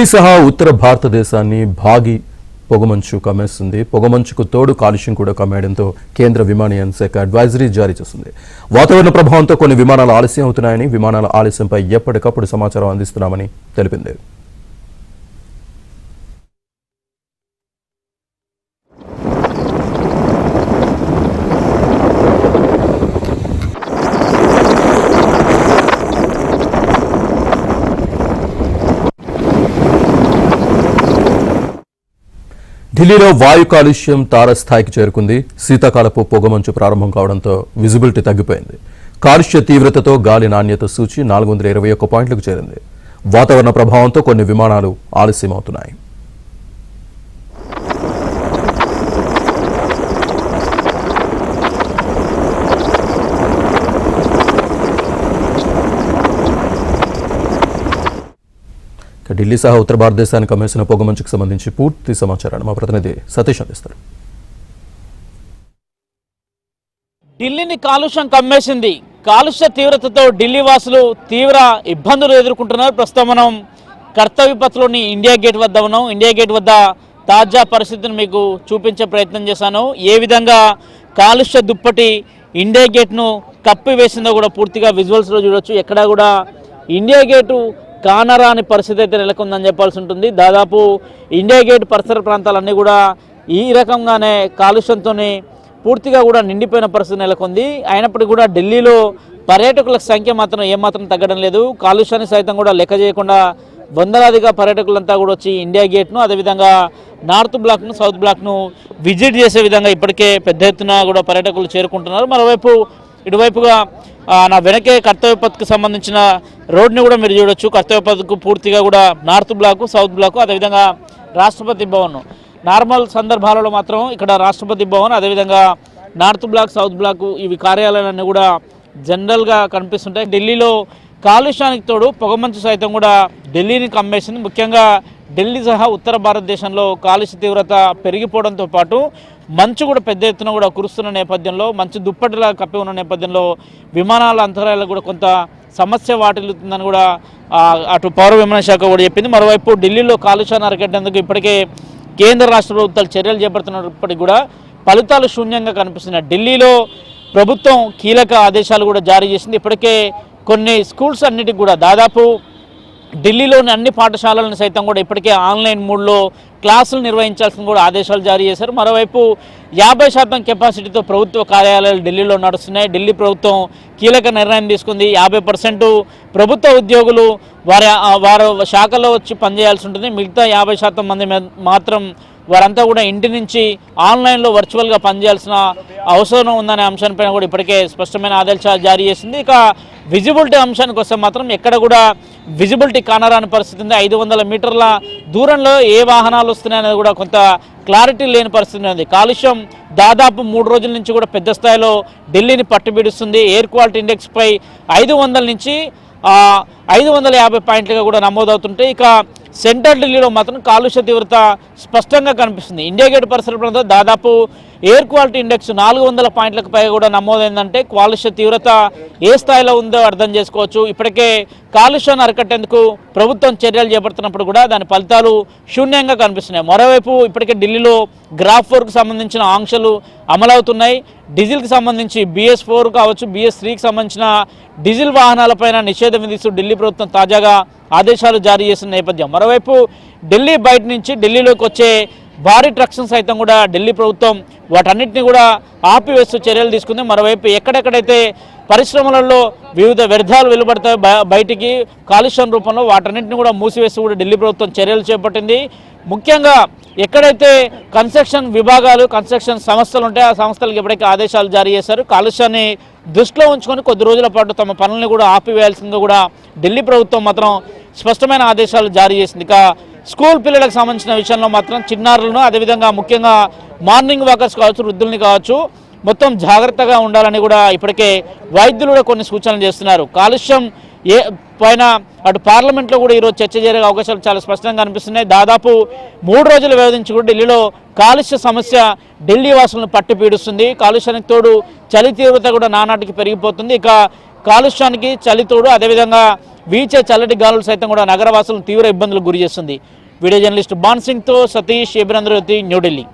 సహా ఉత్తర భారతదేశాన్ని భాగి పొగమంచు కమ్మేస్తుంది. పొగమంచుకు తోడు కాలుష్యం కూడా కమ్మేయడంతో కేంద్ర విమానయాన శాఖ అడ్వైజరీ జారీ చేసింది. వాతావరణ ప్రభావంతో కొన్ని విమానాలు ఆలస్యం అవుతున్నాయని, విమానాల ఆలస్యంపై ఎప్పటికప్పుడు సమాచారం అందిస్తున్నామని తెలిపింది. ఢిల్లీలో వాయు కాలుష్యం తారస్థాయికి చేరుకుంది. శీతాకాలపు పొగమంచు ప్రారంభం కావడంతో విజిబిలిటీ తగ్గిపోయింది. కాలుష్య తీవ్రతతో గాలి నాణ్యత సూచి 421 పాయింట్లకు చేరింది. వాతావరణ ప్రభావంతో కొన్ని విమానాలు ఆలస్యమవుతున్నాయి. ఢిల్లీ సహా ఉత్తర భారతదేశానికి కమ్మేసిన పొగమంచుకు సంబంధించి పూర్తి సమాచారాన్ని మా ప్రతినిధి సతీష్ అందిస్తారు. ఢిల్లీని కాలుష్యం కమ్మేసింది. కాలుష్య తీవ్రతతో ఢిల్లీ వాసులు తీవ్ర ఇబ్బందులు ఎదుర్కొంటున్నారు. ప్రస్తుతం మనం కర్తవ్య పథ్లోని ఇండియా గేట్ వద్ద ఉన్నాం. ఇండియా గేట్ వద్ద తాజా పరిస్థితిని మీకు చూపించే ప్రయత్నం చేశాను. ఏ విధంగా కాలుష్య దుప్పటి ఇండియా గేట్ను కప్పివేసిందో కూడా పూర్తిగా విజువల్స్లో చూడొచ్చు. ఎక్కడా కూడా ఇండియా గేటు కానరాని పరిస్థితి అయితే నెలకొందని చెప్పాల్సి ఉంటుంది. దాదాపు ఇండియా గేట్ పరిసర ప్రాంతాలన్నీ కూడా ఈ రకంగానే కాలుష్యంతో పూర్తిగా కూడా నిండిపోయిన పరిస్థితి నెలకొంది. అయినప్పటికీ కూడా ఢిల్లీలో పర్యాటకుల సంఖ్య మాత్రం ఏమాత్రం తగ్గడం లేదు. కాలుష్యాన్ని సైతం కూడా లెక్క చేయకుండా వందలాదిగా పర్యాటకులంతా కూడా వచ్చి ఇండియా గేట్ను, అదేవిధంగా నార్త్ బ్లాక్ను, సౌత్ బ్లాక్ను విజిట్ చేసే విధంగా ఇప్పటికే పెద్ద ఎత్తున కూడా పర్యాటకులు చేరుకుంటున్నారు. మరోవైపు ఇటువైపుగా నా వెనకే కర్తవ్య పథ్కు సంబంధించిన రోడ్ని కూడా మీరు చూడొచ్చు. కర్తవ్య పథ్కు పూర్తిగా కూడా నార్త్ బ్లాకు, సౌత్ బ్లాకు, అదేవిధంగా రాష్ట్రపతి భవన్. నార్మల్ సందర్భాలలో మాత్రం ఇక్కడ రాష్ట్రపతి భవన్, అదేవిధంగా నార్త్ బ్లాక్, సౌత్ బ్లాకు ఇవి కార్యాలయాలన్నీ కూడా జనరల్గా కనిపిస్తుంటాయి. ఢిల్లీలో కాలుష్యానికి తోడు పొగమంచు సైతం కూడా ఢిల్లీని కమ్మేసింది. ముఖ్యంగా ఢిల్లీ సహా ఉత్తర భారతదేశంలో కాలుష్య తీవ్రత పెరిగిపోవడంతో పాటు మంచు కూడా పెద్ద ఎత్తున కూడా కురుస్తున్న నేపథ్యంలో, మంచు దుప్పటిలా కప్పి ఉన్న నేపథ్యంలో విమానాల అంతరాయాలకు కూడా కొంత సమస్య వాటిల్లుతుందని కూడా అటు పౌర విమాన శాఖ కూడా చెప్పింది. మరోవైపు ఢిల్లీలో కాలుష్యాన్ని అరికట్టేందుకు ఇప్పటికే కేంద్ర రాష్ట్ర ప్రభుత్వాలు చర్యలు చేపడుతున్నప్పటికీ కూడా ఫలితాలు శూన్యంగా కనిపిస్తున్నాయి. ఢిల్లీలో ప్రభుత్వం కీలక ఆదేశాలు కూడా జారీ చేసింది. ఇప్పటికే కొన్ని స్కూల్స్ అన్నిటికి కూడా దాదాపు ఢిల్లీలోని అన్ని పాఠశాలలను సైతం కూడా ఇప్పటికే ఆన్లైన్ మోడ్లో క్లాసులు నిర్వహించాల్సిన కూడా ఆదేశాలు జారీ చేశారు. మరోవైపు 50% కెపాసిటీతో ప్రభుత్వ కార్యాలయాలు ఢిల్లీలో నడుస్తున్నాయి. ఢిల్లీ ప్రభుత్వం కీలక నిర్ణయం తీసుకుంది. 50% ప్రభుత్వ ఉద్యోగులు వారి శాఖలో వచ్చి పనిచేయాల్సి ఉంటుంది. మిగతా 50% మంది మాత్రం వారంతా కూడా ఇంటి నుంచి ఆన్లైన్లో వర్చువల్గా పనిచేయాల్సిన అవసరం ఉందనే అంశానిపైన కూడా ఇప్పటికే స్పష్టమైన ఆదేశాలు జారీ చేసింది. ఇక విజిబిలిటీ అంశానికి వస్తే మాత్రం ఎక్కడ కూడా విజిబిలిటీ కానరాని పరిస్థితి ఉంది. 500 మీటర్ల దూరంలో ఏ వాహనాలు వస్తున్నాయనేది కూడా కొంత క్లారిటీ లేని పరిస్థితి ఉంది. కాలుష్యం దాదాపు 3 రోజుల నుంచి కూడా పెద్ద స్థాయిలో ఢిల్లీని పట్టుబిడుస్తుంది. ఎయిర్ క్వాలిటీ ఇండెక్స్పై 500 నుంచి 550 పాయింట్లుగా కూడా నమోదవుతుంటే, ఇక సెంట్రల్ ఢిల్లీలో మాత్రం కాలుష్య తీవ్రత స్పష్టంగా కనిపిస్తుంది. ఇండియా గేట్ పరిసర ప్రాంతంలో దాదాపు ఎయిర్ క్వాలిటీ ఇండెక్స్ 400 పాయింట్లకు పైగా కూడా నమోదైందంటే కాలుష్య తీవ్రత ఏ స్థాయిలో ఉందో అర్థం చేసుకోవచ్చు. ఇప్పటికే కాలుష్యాన్ని అరికట్టేందుకు ప్రభుత్వం చర్యలు చేపడుతున్నప్పుడు కూడా దాని ఫలితాలు శూన్యంగా కనిపిస్తున్నాయి. మరోవైపు ఇప్పటికే ఢిల్లీలో గ్రాఫ్ 4కు సంబంధించిన ఆంక్షలు అమలవుతున్నాయి. డీజిల్కి సంబంధించి BS4 కావచ్చు, BS3కి సంబంధించిన డీజిల్ వాహనాలపైన నిషేధం విధిస్తూ ఢిల్లీ ప్రభుత్వం తాజాగా ఆదేశాలు జారీ చేసిన నేపథ్యం. మరోవైపు ఢిల్లీ బయట నుంచి ఢిల్లీలోకి వచ్చే భారీ ట్రక్స్ను సైతం కూడా ఢిల్లీ ప్రభుత్వం వాటన్నిటిని కూడా ఆపివేస్తూ చర్యలు తీసుకుంది. మరోవైపు ఎక్కడెక్కడైతే పరిశ్రమలలో వివిధ వ్యర్థాలు వెలువడతాయి బయటికి కాలుష్యం రూపంలో, వాటన్నింటిని కూడా మూసివేస్తూ కూడా ఢిల్లీ ప్రభుత్వం చర్యలు చేపట్టింది. ముఖ్యంగా ఎక్కడైతే కన్స్ట్రక్షన్ విభాగాలు, కన్స్ట్రక్షన్ సంస్థలు ఉంటాయో ఆ సంస్థలకు ఇప్పటికే ఆదేశాలు జారీ చేశారు. కాలుష్యాన్ని దృష్టిలో ఉంచుకొని కొద్ది రోజుల పాటు తమ పనులను కూడా ఆపివేయాల్సిందిగా కూడా ఢిల్లీ ప్రభుత్వం మాత్రం స్పష్టమైన ఆదేశాలు జారీ చేసింది. ఇక స్కూల్ పిల్లలకు సంబంధించిన విషయంలో మాత్రం చిన్నారులను, అదేవిధంగా ముఖ్యంగా మార్నింగ్ వాకర్స్ కావచ్చు, వృద్ధుల్ని కావచ్చు, మొత్తం జాగ్రత్తగా ఉండాలని కూడా ఇప్పటికే వైద్యులు కూడా కొన్ని సూచనలు చేస్తున్నారు. కాలుష్యం పైన అటు పార్లమెంట్లో కూడా ఈరోజు చర్చ జరిగే అవకాశాలు చాలా స్పష్టంగా కనిపిస్తున్నాయి. దాదాపు 3 రోజుల వ్యవధించి కూడా ఢిల్లీలో కాలుష్య సమస్య ఢిల్లీ వాసులను పట్టి పీడుస్తుంది. కాలుష్యానికి తోడు చలి తీవ్రత కూడా నానాటికి పెరిగిపోతుంది. ఇక కాలుష్యానికి చలి తోడు, అదేవిధంగా వీచే చల్లటి గాలులు సైతం కూడా నగరవాసులను తీవ్ర ఇబ్బందులకు గురి చేస్తుంది. వీడియో జర్నలిస్ట్ బాన్ సింగ్తో సతీష్, ఏబినంద్రవతి, న్యూఢిల్లీ.